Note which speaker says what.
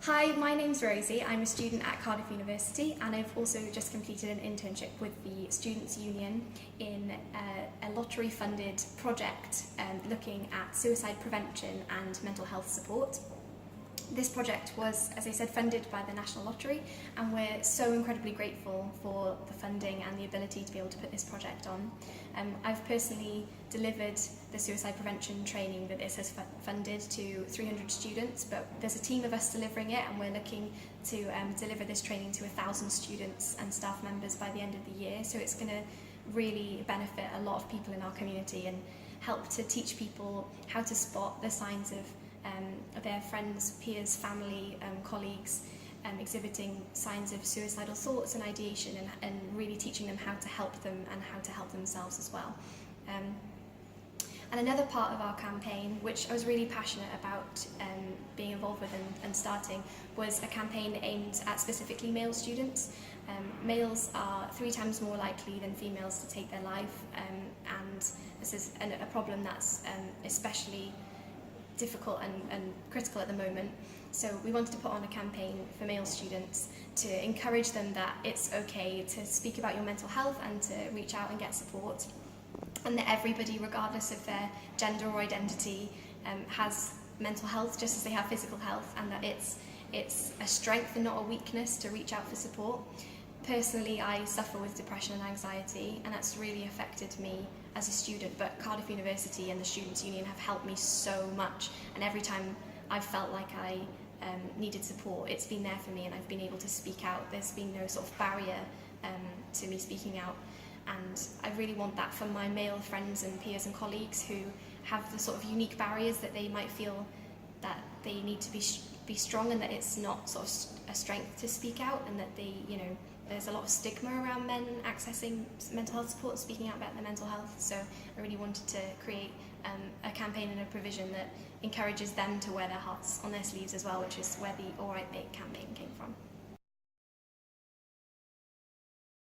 Speaker 1: Hi, my name's Rosie. I'm a student at Cardiff University and I've also just completed an internship with the Students' Union in a lottery funded project looking at suicide prevention and mental health support. This project was, as I said, funded by the National Lottery, and we're so incredibly grateful for the funding and the ability to be able to put this project on. I've personally delivered the suicide prevention training that this has funded to 300 students, but there's a team of us delivering it, and we're looking to deliver this training to 1,000 students and staff members by the end of the year. So it's going to really benefit a lot of people in our community and help to teach people how to spot the signs of their friends, peers, family, colleagues exhibiting signs of suicidal thoughts and ideation, and really teaching them how to help them and how to help themselves as well. And another part of our campaign, which I was really passionate about being involved with and starting, was a campaign aimed at specifically male students. Males are 3 times more likely than females to take their life, and this is a problem that's especially difficult and critical at the moment. So we wanted to put on a campaign for male students to encourage them that it's okay to speak about your mental health and to reach out and get support, and that everybody, regardless of their gender or identity, has mental health just as they have physical health, and that it's a strength and not a weakness to reach out for support. Personally, I suffer with depression and anxiety, and that's really affected me as a student, but Cardiff University and the Students' Union have helped me so much, and every time I've felt like I needed support, it's been there for me and I've been able to speak out. There's been no sort of barrier to me speaking out, and I really want that for my male friends and peers and colleagues who have the sort of unique barriers that they might feel that they need to be strong, and that it's not sort of a strength to speak out, and that they, there's a lot of stigma around men accessing mental health support and speaking out about their mental health. So I really wanted to create a campaign and a provision that encourages them to wear their hearts on their sleeves as well, which is where the All Right Mate campaign came from.